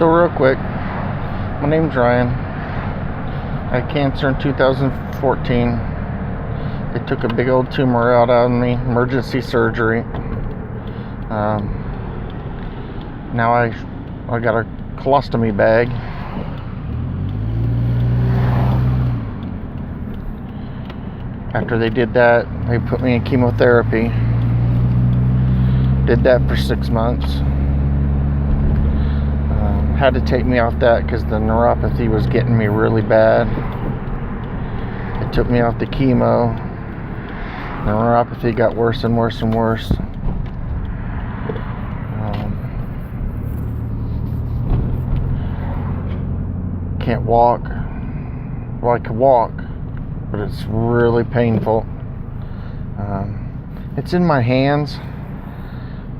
So real quick, my name's Ryan. I had cancer in 2014. They took a big old tumor out of me, emergency surgery. Now I got a colostomy bag. After they did that, they put me in chemotherapy. Did that for 6 months. Had to take me off that because the neuropathy was getting me really bad. It took me off the chemo. The neuropathy got worse and worse and worse. Can't walk. Well, I can walk, but it's really painful. It's in my hands,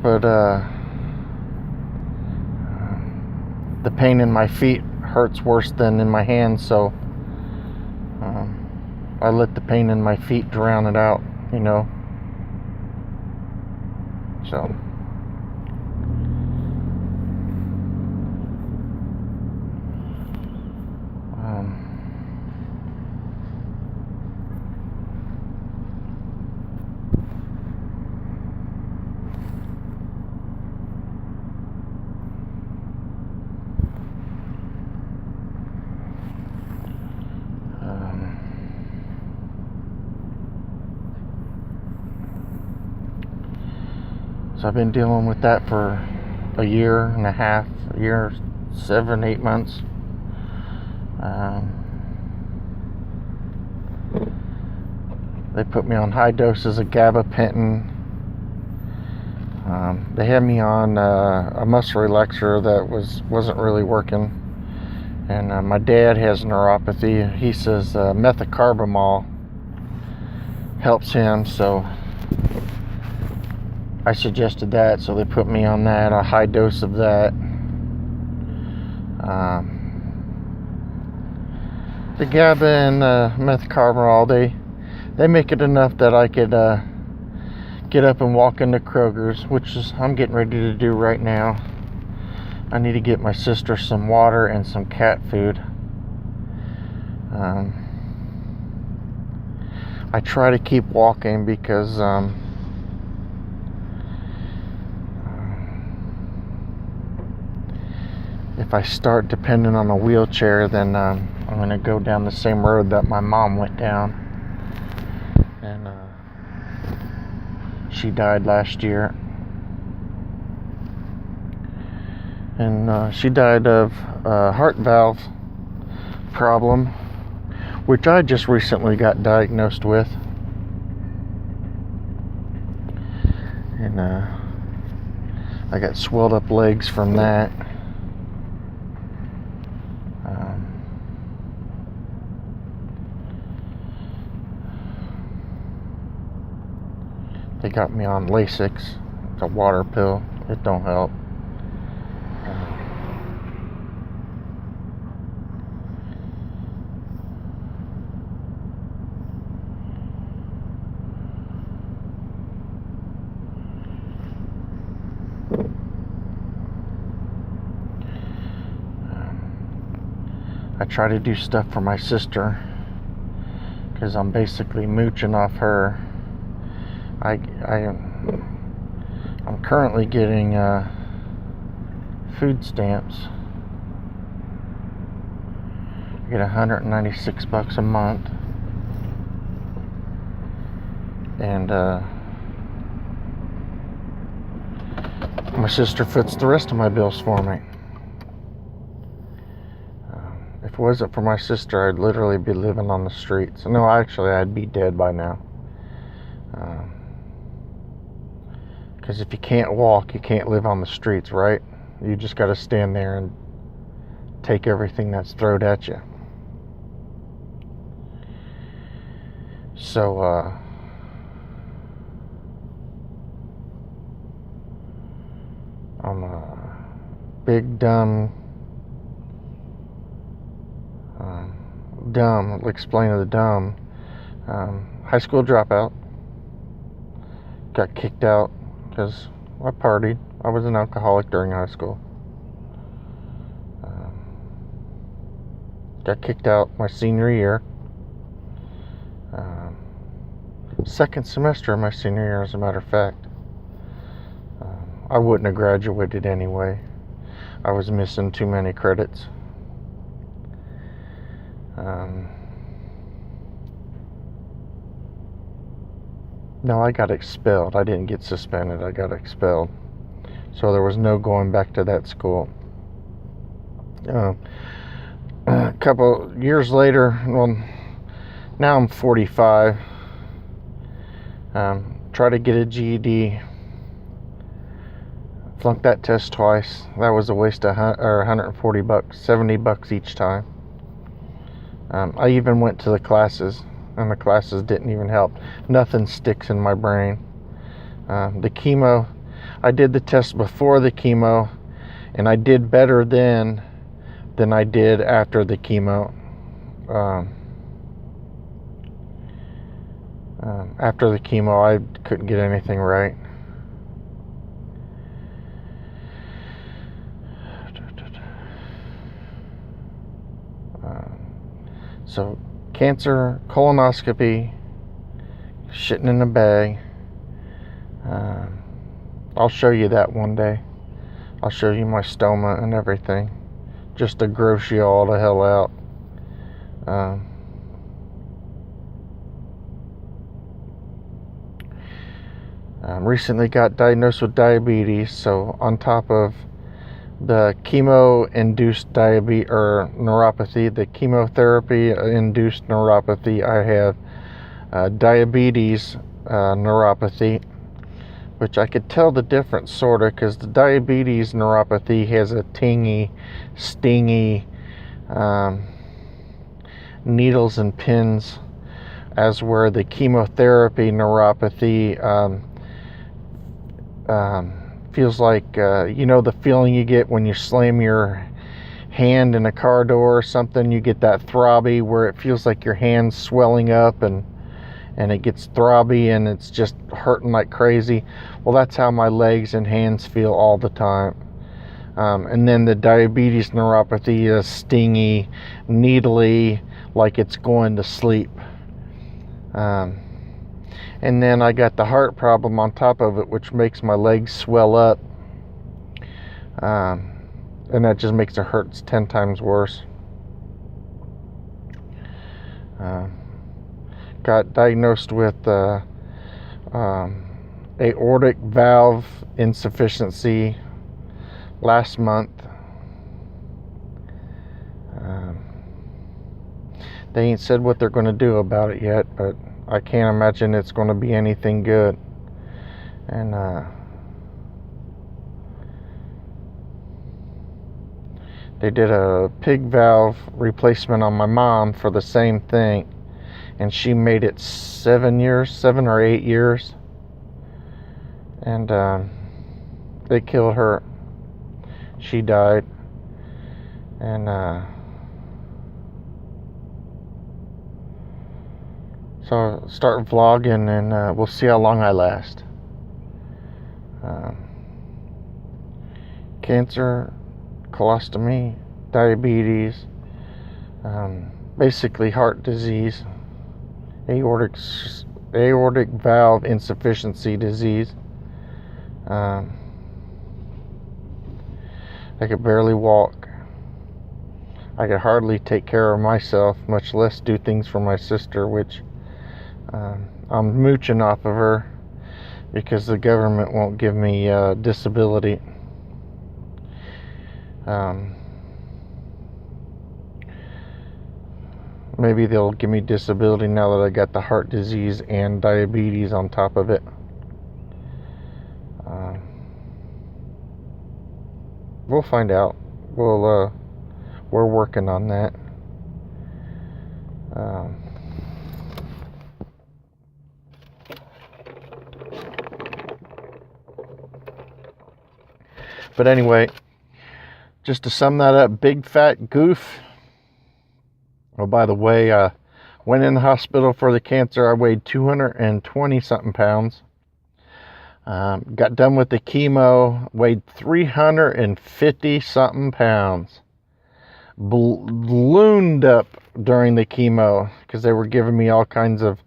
but the pain in my feet hurts worse than in my hands, so I let the pain in my feet drown it out, so I've been dealing with that for a year and a half, 7, 8 months. They put me on high doses of gabapentin. They had me on a muscle relaxer that wasn't really working. And my dad has neuropathy. He says methocarbamol helps him, so I suggested that, so they put me on that, a high dose of that. The GABA and methocarbamol, they make it enough that I could get up and walk into Kroger's, which is I'm getting ready to do right now. I need to get my sister some water and some cat food. I try to keep walking because if I start depending on a wheelchair, then I'm going to go down the same road that my mom went down. And she died last year. And she died of a heart valve problem, which I just recently got diagnosed with. And I got swelled up legs from that. They got me on Lasix. It's a water pill. It don't help. I try to do stuff for my sister because I'm basically mooching off her. I'm currently getting food stamps. I get $196 a month, and my sister foots the rest of my bills for me. If it wasn't for my sister, I'd literally be living on the streets. No, actually, I'd be dead by now. Because if you can't walk, you can't live on the streets, right? You just got to stand there and take everything that's thrown at you. So, I'm a big dumb, I'll explain the dumb. High school dropout. Got kicked out because I partied. I was an alcoholic during high school. Got kicked out my senior year. Second semester of my senior year, as a matter of fact. I wouldn't have graduated anyway. I was missing too many credits. No, I got expelled. I didn't get suspended. I got expelled. So there was no going back to that school. A couple years later, well, now I'm 45. Try to get a GED. Flunked that test twice. That was a waste of $140, $70 each time. I even went to the classes, and the classes didn't even help. Nothing sticks in my brain. The chemo, I did the test before the chemo, and I did better then than I did after the chemo. After the chemo, I couldn't get anything right. So, cancer, colonoscopy, shitting in a bag. I'll show you that one day. I'll show you my stoma and everything, just to gross you all the hell out. Recently got diagnosed with diabetes, so on top of the chemo-induced diabetes or neuropathy, the chemotherapy-induced neuropathy, I have diabetes neuropathy, which I could tell the difference sort of, because the diabetes neuropathy has a tingy, stingy, needles and pins, as where the chemotherapy neuropathy feels like, the feeling you get when you slam your hand in a car door or something. You get that throbby where it feels like your hand's swelling up and it gets throbby and it's just hurting like crazy. Well, that's how my legs and hands feel all the time. And then the diabetes neuropathy is stingy, needly, like it's going to sleep. And then I got the heart problem on top of it, which makes my legs swell up. And that just makes it hurt 10 times worse. Got diagnosed with aortic valve insufficiency last month. They ain't said what they're going to do about it yet, but I can't imagine it's going to be anything good. And they did a pig valve replacement on my mom for the same thing, and she made it 7 or 8 years, and they killed her. She died, and so I'll start vlogging, and we'll see how long I last. Cancer, colostomy, diabetes, basically heart disease, aortic valve insufficiency disease. I could barely walk. I could hardly take care of myself, much less do things for my sister, which I'm mooching off of her because the government won't give me disability. Maybe they'll give me disability now that I got the heart disease and diabetes on top of it. We'll find out. We're working on that. But anyway, just to sum that up, big fat goof. Oh, by the way, went in the hospital for the cancer. I weighed 220 something pounds. Got done with the chemo, weighed 350 something pounds. ballooned up during the chemo because they were giving me all kinds of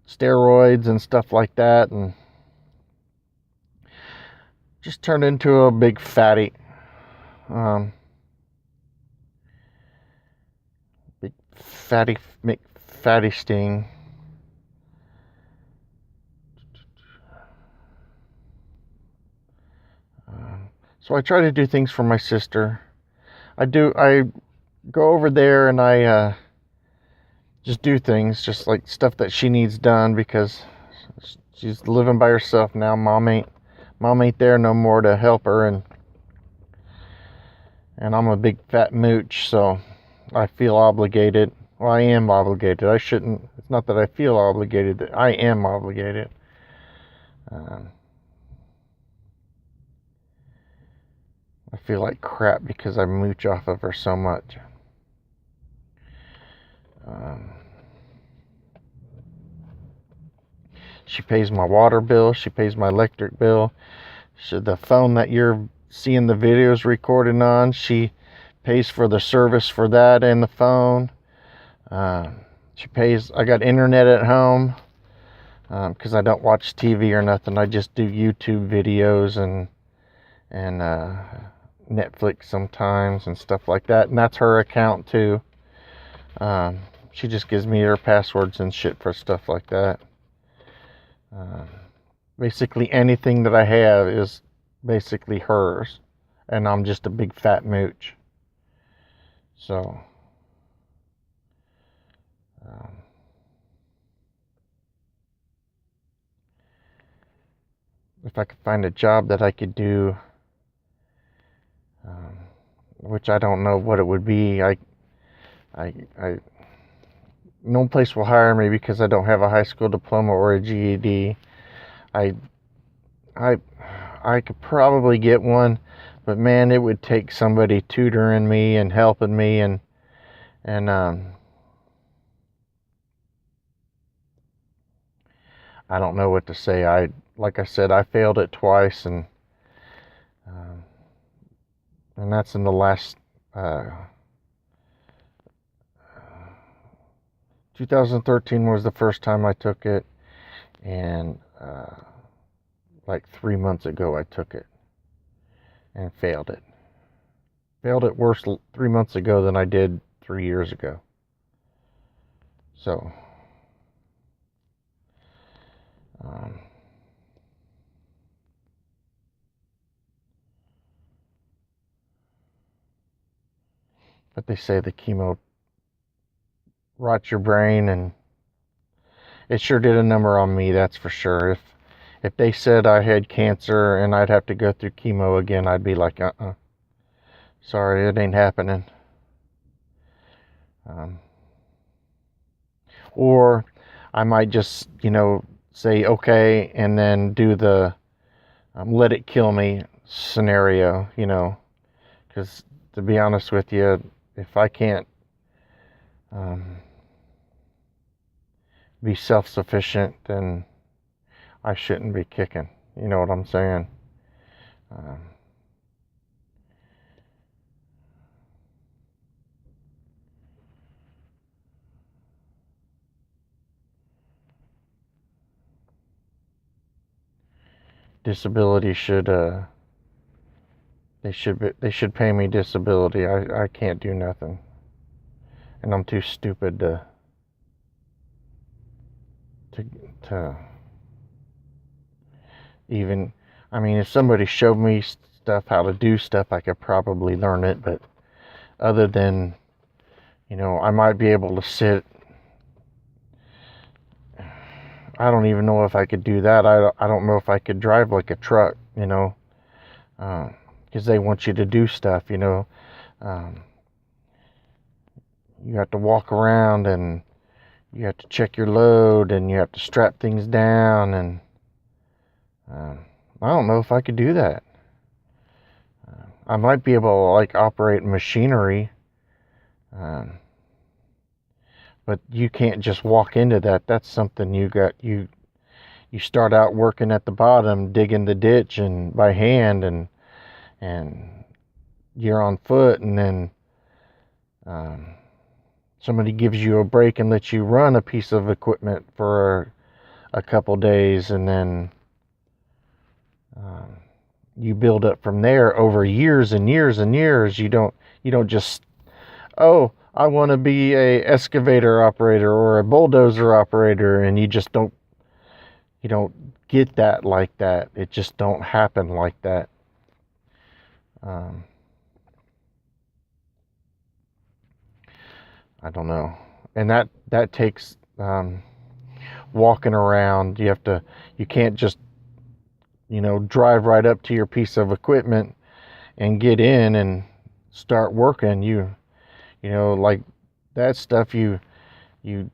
steroids and stuff like that, and just turned into a big fatty. Big fatty sting. So I try to do things for my sister. I go over there and I just do things, just like stuff that she needs done, because she's living by herself now. Mom ain't there no more to help her, and I'm a big fat mooch, so I feel obligated. Well, I am obligated. I shouldn't. It's not that I feel obligated. I am obligated. I feel like crap because I mooch off of her so much. She pays my water bill. She pays my electric bill. The phone that you're seeing the videos recorded on, she pays for the service for that and the phone. She pays. I got internet at home because I don't watch TV or nothing. I just do YouTube videos and Netflix sometimes and stuff like that. And that's her account too. She just gives me her passwords and shit for stuff like that. Basically anything that I have is basically hers, and I'm just a big fat mooch. So if I could find a job that I could do, which I don't know what it would be, I no place will hire me because I don't have a high school diploma or a GED. I could probably get one, but man, it would take somebody tutoring me and helping me, and I don't know what to say. Like I said, I failed it twice, and that's in the last 2013 was the first time I took it, and like 3 months ago I took it and failed it. Failed it worse 3 months ago than I did 3 years ago. So but they say the chemo rots your brain, and it sure did a number on me, that's for sure. If they said I had cancer and I'd have to go through chemo again, I'd be like, sorry, it ain't happening. Or I might just, say okay, and then do the let it kill me scenario, because to be honest with you, if I can't be self-sufficient, then I shouldn't be kicking. You know what I'm saying? Disability should they should pay me disability. I can't do nothing, and I'm too stupid to even. I mean, if somebody showed me stuff, how to do stuff, I could probably learn it, but other than, I might be able to sit. I don't even know if I could do that. I don't know if I could drive like a truck, because they want you to do stuff, you have to walk around, and you have to check your load, and you have to strap things down, and I don't know if I could do that. I might be able to like operate machinery, but you can't just walk into that. That's something you start out working at the bottom, digging the ditch and by hand, and you're on foot, and then Somebody gives you a break and lets you run a piece of equipment for a couple days, and then you build up from there over years and years and years. You don't just, oh, I want to be a excavator operator or a bulldozer operator, and you don't get that like that. It just don't happen like that. I don't know. And that takes walking around. You can't just, drive right up to your piece of equipment and get in and start working. Like that stuff, you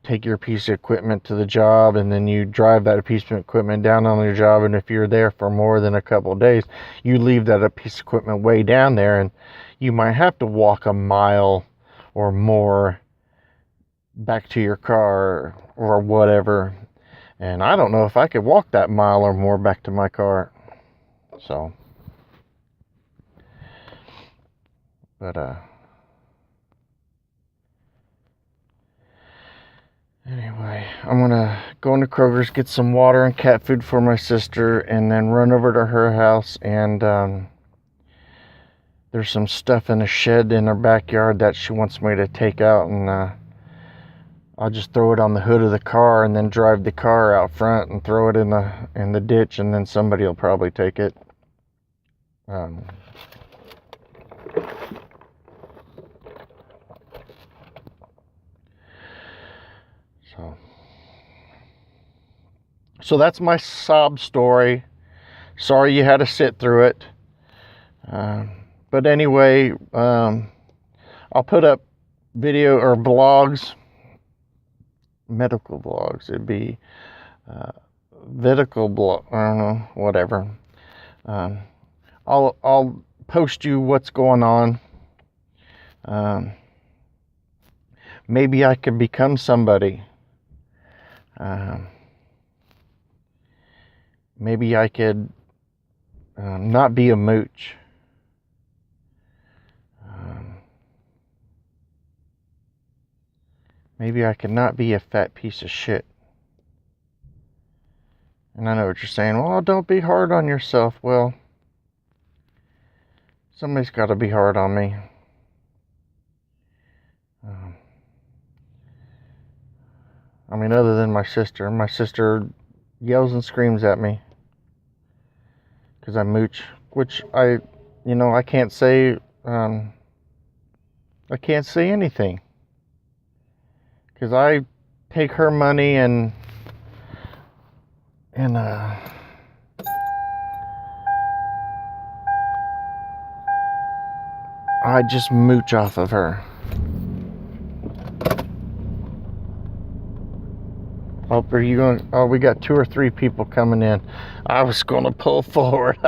take your piece of equipment to the job, and then you drive that piece of equipment down on your job, and if you're there for more than a couple of days, you leave that piece of equipment way down there, and you might have to walk a mile or more back to your car or whatever. And I don't know if I could walk that mile or more back to my car. So, but anyway, I'm gonna go into Kroger's, get some water and cat food for my sister, and then run over to her house. And there's some stuff in a shed in her backyard that she wants me to take out, and I'll just throw it on the hood of the car and then drive the car out front and throw it in the ditch, and then somebody will probably take it. So that's my sob story. Sorry you had to sit through it. But anyway, I'll put up video or blogs, medical blogs. It'd be medical blog. I don't know, whatever. I'll post you what's going on. Maybe I could become somebody. Maybe I could not be a mooch. Maybe I could not be a fat piece of shit. And I know what you're saying. Well, don't be hard on yourself. Well, somebody's got to be hard on me. I mean, other than my sister. My sister yells and screams at me because I mooch, which I can't say. I can't say anything because I take her money and I just mooch off of her. Oh, are you going? Oh, we got 2 or 3 people coming in. I was going to pull forward.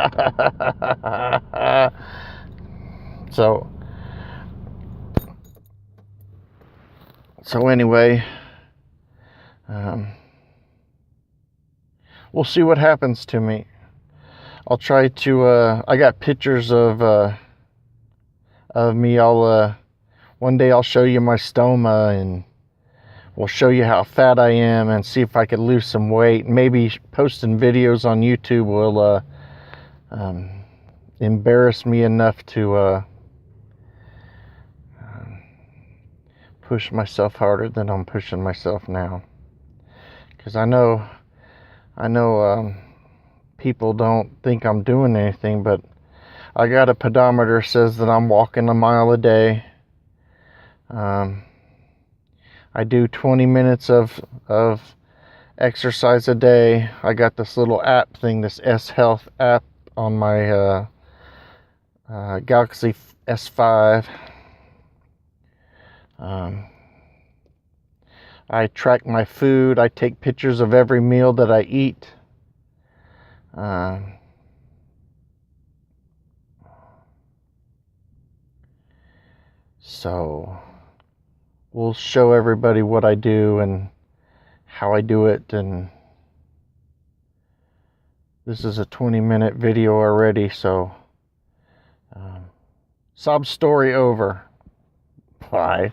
So anyway, we'll see what happens to me. I'll try to. I got pictures of me. One day I'll show you my stoma, and we'll show you how fat I am and see if I could lose some weight. Maybe posting videos on YouTube will embarrass me enough to push myself harder than I'm pushing myself now. Because I know people don't think I'm doing anything, but I got a pedometer says that I'm walking a mile a day. I do 20 minutes of exercise a day. I got this little app thing, this S Health app on my Galaxy S5. I track my food. I take pictures of every meal that I eat. So we'll show everybody what I do and how I do it. And this is a 20-minute video already, so sob story over. Bye.